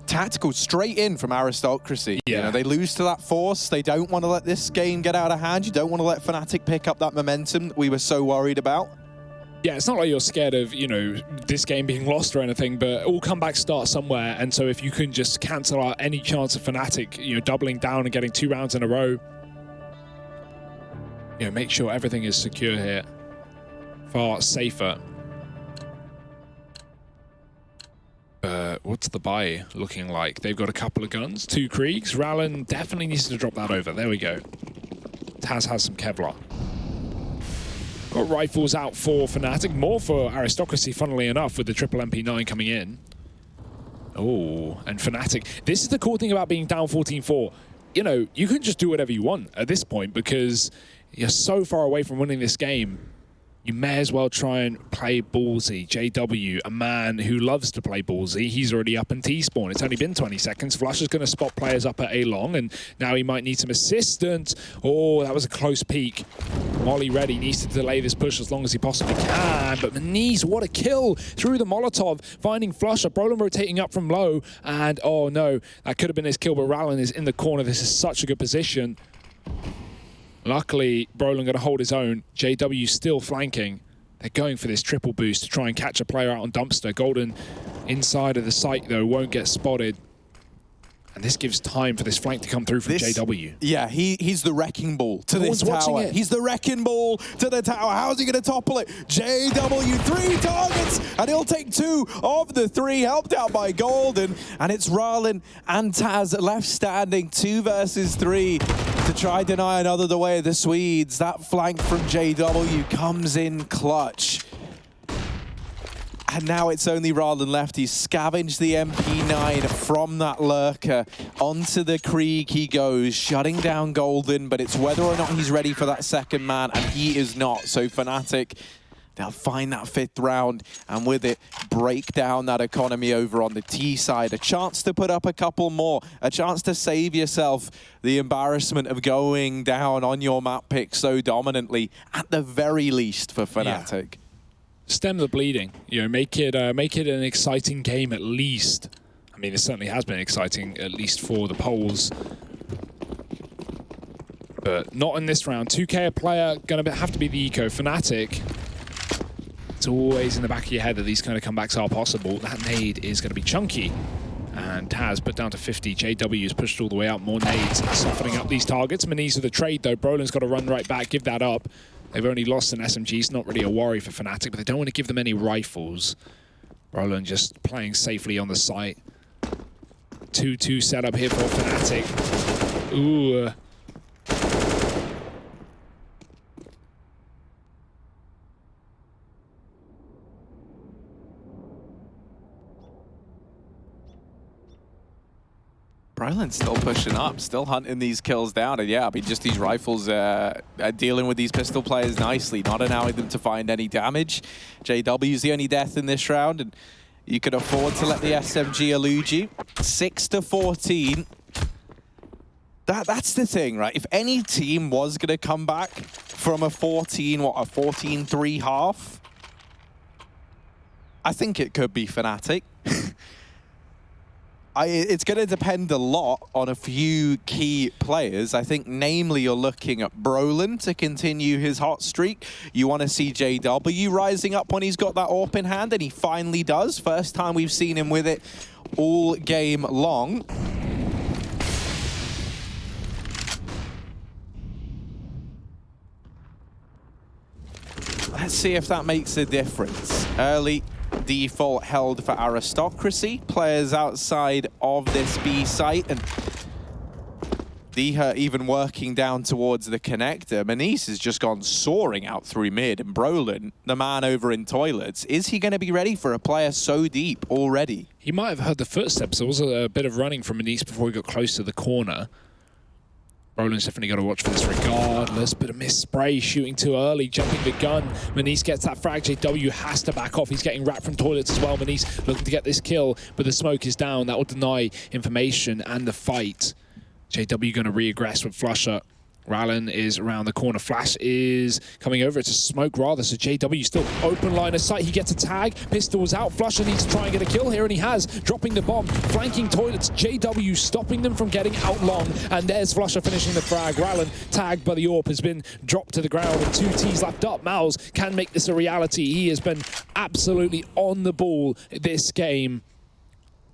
Tactical straight in from Aristocracy. Yeah. You know, they lose to that force. They don't want to let this game get out of hand. You don't want to let Fnatic pick up that momentum that we were so worried about. Yeah, it's not like you're scared of, you know, this game being lost or anything, but all comebacks start somewhere. And so if you can just cancel out any chance of Fnatic, you know, doubling down and getting 2 rounds in a row, you know, make sure everything is secure here. Far safer. What's the buy looking like? They've got a couple of guns, 2 Kriegs. Rallen definitely needs to drop that over. There we go. Taz has some Kevlar. Got rifles out for Fnatic, more for Aristocracy, funnily enough, with the triple MP9 coming in. Oh, and Fnatic. This is the cool thing about being down 14-4. You know, you can just do whatever you want at this point because you're so far away from winning this game. You may as well try and play ballsy. JW, a man who loves to play ballsy, he's already up in T-spawn. It's only been 20 seconds. Flush is going to spot players up at A-long, and now he might need some assistance. Oh, that was a close peek. Molly ready, needs to delay this push as long as he possibly can. But Maniz, what a kill through the Molotov, finding Flusher. Brolin rotating up from low, and oh no, that could have been his kill, but Rallen is in the corner. This is such a good position. Luckily, Brolin going to hold his own. JW still flanking. They're going for this triple boost to try and catch a player out on Dumpster. Golden inside of the site, though, won't get spotted. And this gives time for this flank to come through from JW. Yeah, he's the wrecking ball to No this one's watching tower. it. He's the wrecking ball to the tower. How's he going to topple it? JW, 3 targets, and he'll take 2 of the 3, helped out by Golden. And it's Ralin and Taz left standing, 2 versus 3 to try deny another the way of the Swedes. That flank from JW comes in clutch. And now it's only Ralin left. He's scavenged the MP9 from that lurker. Onto the Krieg he goes, shutting down Golden, but it's whether or not he's ready for that second man, and he is not. So Fnatic, they'll find that 5th round, and with it, break down that economy over on the T side. A chance to put up a couple more, a chance to save yourself the embarrassment of going down on your map pick so dominantly, at the very least for Fnatic. Yeah. Stem the bleeding, you know, make it an exciting game at least. I mean, it certainly has been exciting, at least for the Poles. But not in this round. 2K a player, gonna have to be the eco. Fnatic, it's always in the back of your head that these kind of comebacks are possible. That nade is gonna be chunky. And Taz put down to 50. JW is pushed all the way out. More nades, softening up these targets. Manise with the trade, though. Brolin's got to run right back, give that up. They've only lost an SMG. It's not really a worry for Fnatic, but they don't want to give them any rifles. Brolin just playing safely on the site. 2-2 setup here for Fnatic. Ooh. Brolin's still pushing up, still hunting these kills down. And yeah, I mean, just these rifles are dealing with these pistol players nicely, not allowing them to find any damage. JW's the only death in this round, and you can afford to let the SMG elude you. 6-14. That's the thing, right? If any team was going to come back from a 14-3 half, I think it could be Fnatic. It's going to depend a lot on a few key players. I think, namely, you're looking at Brolin to continue his hot streak. You want to see JW rising up when he's got that AWP in hand, and he finally does. First time we've seen him with it all game long. Let's see if that makes a difference. Early default held for Aristocracy. Players outside of this B site, and Diha even working down towards the connector. Manise has just gone soaring out through mid, and Brolin, the man over in toilets, is he going to be ready for a player so deep already? He might have heard the footsteps. There was a bit of running from Manise before he got close to the corner. Brolin's definitely got to watch for this regardless. Bit of missed spray, shooting too early, jumping the gun. Manise gets that frag. JW has to back off. He's getting wrapped from toilets as well. Manise looking to get this kill, but the smoke is down. That will deny information and the fight. JW going to re-aggress with Flusher. Ralin is around the corner. Flash is coming over. It's a smoke rather, so JW still open line of sight. He gets a tag. Pistols out. Flusher needs to try and get a kill here, and he has. Dropping the bomb. Flanking toilets. JW stopping them from getting out long. And there's Flusher finishing the frag. Ralin tagged by the AWP has been dropped to the ground, and 2 Ts left up. Miles can make this a reality. He has been absolutely on the ball this game.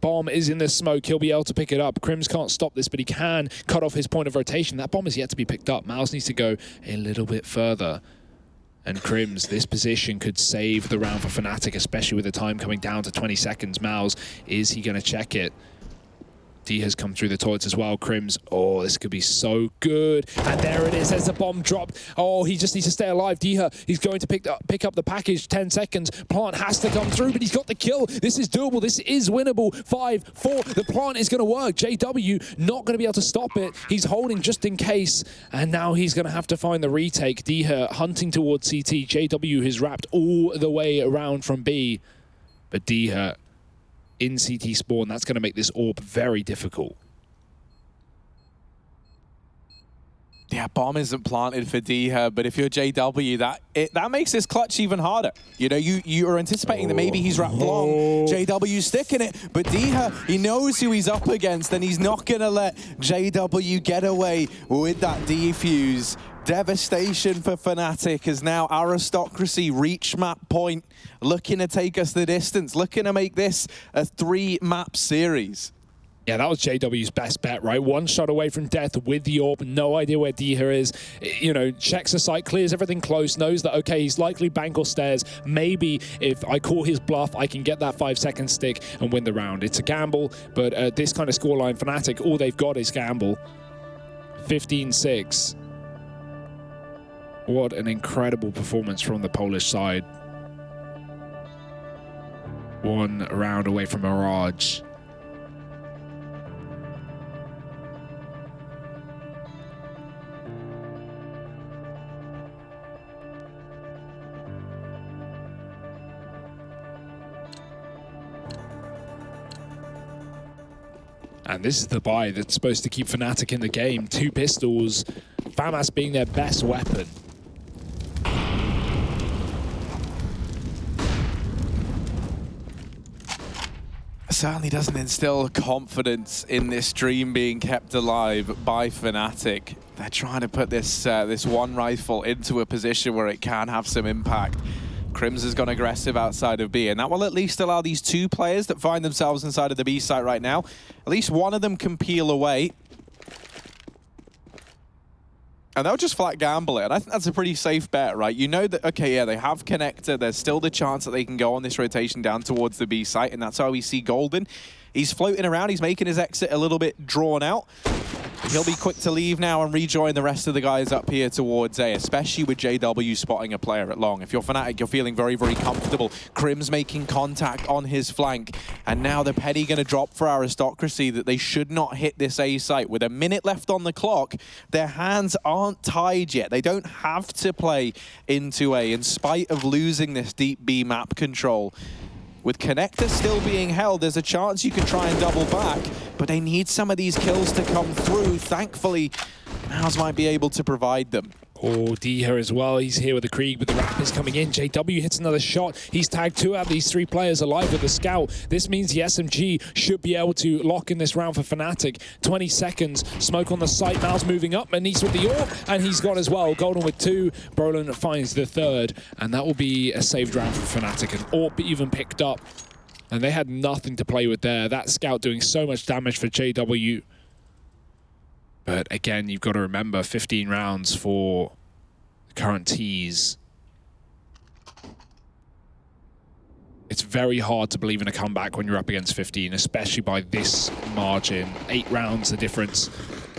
Bomb is in the smoke. He'll be able to pick it up. Crims can't stop this, but he can cut off his point of rotation. That bomb is yet to be picked up. Miles needs to go a little bit further. And Crims, this position could save the round for Fnatic, especially with the time coming down to 20 seconds. Miles, is he going to check it? D has come through the toilets as well. Crims, oh, this could be so good. And there it is, there's the bomb dropped. Oh, he just needs to stay alive. Diha, he's going to pick up the package. 10 seconds. Plant has to come through, but he's got the kill. This is doable. This is winnable. 5, 4. The plant is going to work. JW not going to be able to stop it. He's holding just in case. And now he's going to have to find the retake. Diha hunting towards CT. JW has wrapped all the way around from B. But Diha in CT spawn, that's going to make this AWP very difficult. Yeah, bomb isn't planted for Diha, but if you're JW, that makes this clutch even harder. You know, you are anticipating that maybe he's wrapped long. JW's sticking it, but Diha, he knows who he's up against, and he's not going to let JW get away with that defuse. Devastation for Fnatic as now Aristocracy reach map point, looking to take us the distance, looking to make this a 3-map series. Yeah, that was JW's best bet, right? One shot away from death with the AWP, no idea where Diha is. You know, checks the site, clears everything close, knows that, okay, he's likely bank or stairs. Maybe if I call his bluff, I can get that 5-second stick and win the round. It's a gamble, but this kind of scoreline, Fnatic, all they've got is gamble. 15-6. What an incredible performance from the Polish side. One round away from Mirage. And this is the buy that's supposed to keep Fnatic in the game. 2 pistols, FAMAS being their best weapon. Certainly doesn't instill confidence in this dream being kept alive by Fnatic. They're trying to put this this one rifle into a position where it can have some impact. Crims has gone aggressive outside of B, and that will at least allow these 2 players that find themselves inside of the B site right now, at least one of them can peel away. And they'll just flat gamble it, and I think that's a pretty safe bet, right? You know that, okay, yeah, they have connector. There's still the chance that they can go on this rotation down towards the B site, and that's how we see Golden. He's floating around. He's making his exit a little bit drawn out. He'll be quick to leave now and rejoin the rest of the guys up here towards A, especially with JW spotting a player at long. If you're Fnatic, you're feeling very, very comfortable. Crims making contact on his flank. And now the penny going to drop for Aristocracy that they should not hit this A site. With a minute left on the clock, their hands aren't tied yet. They don't have to play into A in spite of losing this deep B map control. With connector still being held, there's a chance you can try and double back, but they need some of these kills to come through. Thankfully, Mouse might be able to provide them. Oh, Diha as well. He's here with the Krieg, but the Rap is coming in. JW hits another shot. He's tagged 2 out of these 3 players alive with the Scout. This means the SMG should be able to lock in this round for Fnatic. 20 seconds. Smoke on the site. Mal's moving up. Manise with the AWP, and he's got as well. Golden with 2. Brolin finds the 3rd, and that will be a saved round for Fnatic. And AWP even picked up, and they had nothing to play with there. That Scout doing so much damage for JW. But again, you've got to remember 15 rounds for the current tees. It's very hard to believe in a comeback when you're up against 15, especially by this margin. 8 rounds the difference.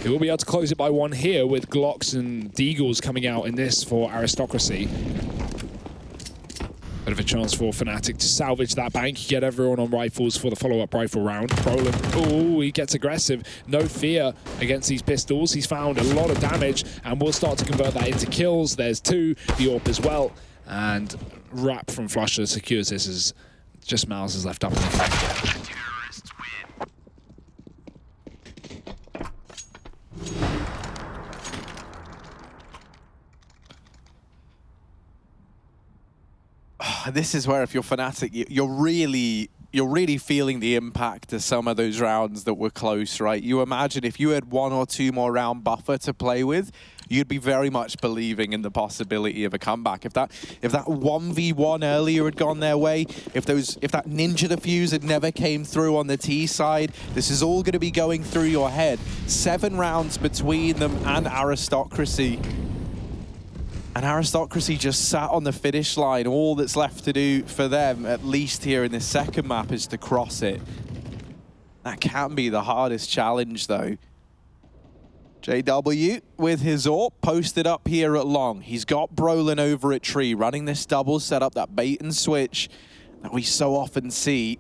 They will be able to close it by 1 here with Glocks and Deagles coming out in this for Aristocracy. Bit of a chance for Fnatic to salvage that bank. You get everyone on rifles for the follow-up rifle round. Brolin, oh, he gets aggressive. No fear against these pistols. He's found a lot of damage and will start to convert that into kills. There's 2, the AWP as well. And Rap from Flusher secures this as just Miles is left up in the front. This is where, if you're Fnatic, you're really feeling the impact of some of those rounds that were close, right? You imagine if you had 1 or 2 more round buffer to play with, you'd be very much believing in the possibility of a comeback. If that 1v1 earlier had gone their way, if that ninja defuse had never came through on the T side, this is all going to be going through your head. 7 rounds between them and Aristocracy. And Aristocracy just sat on the finish line. All that's left to do for them, at least here in this second map, is to cross it. That can be the hardest challenge, though. JW with his AWP posted up here at long. He's got Brolin over at tree, running this double setup, that bait and switch that we so often see.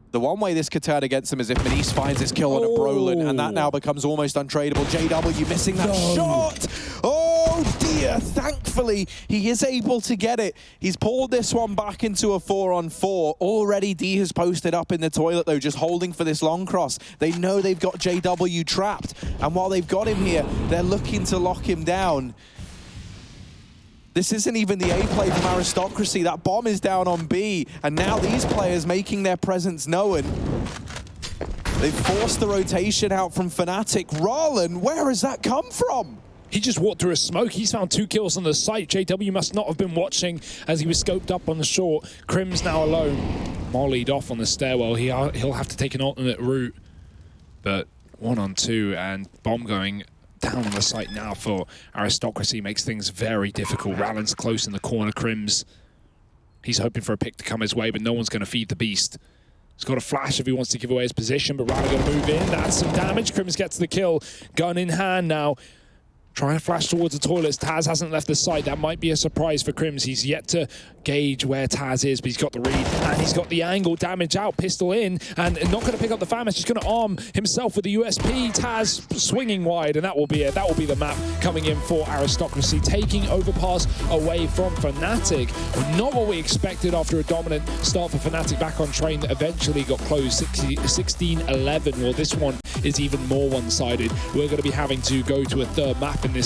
The one way this could turn against him is if Manise finds his kill on a Brolin, and that now becomes almost untradeable. JW missing that shot. Oh dear, thankfully he is able to get it. He's pulled this one back into a 4-on-4. Already D has posted up in the toilet though, just holding for this long cross. They know they've got JW trapped, and while they've got him here, they're looking to lock him down. This isn't even the A play from Aristocracy. That bomb is down on B, and now these players making their presence known. They've forced the rotation out from Fnatic. Rollin, where has that come from? He just walked through a smoke. He's found 2 kills on the site. JW must not have been watching as he was scoped up on the short. Crim's now alone. Mollied off on the stairwell. He'll have to take an alternate route. But 1-on-2 and bomb going down on the site now for Aristocracy makes things very difficult. Rallen's close in the corner. Crim's, he's hoping for a pick to come his way, but no one's going to feed the beast. He's got a flash if he wants to give away his position, but Rallen going to move in. That's some damage. Crims gets the kill. Gun in hand now. Trying to flash towards the toilets. Taz hasn't left the site. That might be a surprise for Crims. He's yet to gauge where Taz is, but he's got the read and he's got the angle. Damage out, pistol in, and not going to pick up the Famis. Just going to arm himself with the USP. Taz swinging wide, and that will be it. That will be the map coming in for Aristocracy, taking Overpass away from Fnatic. Not what we expected after a dominant start for Fnatic back on train that eventually got closed 16-11. Well, this one is even more one-sided. We're going to be having to go to a third map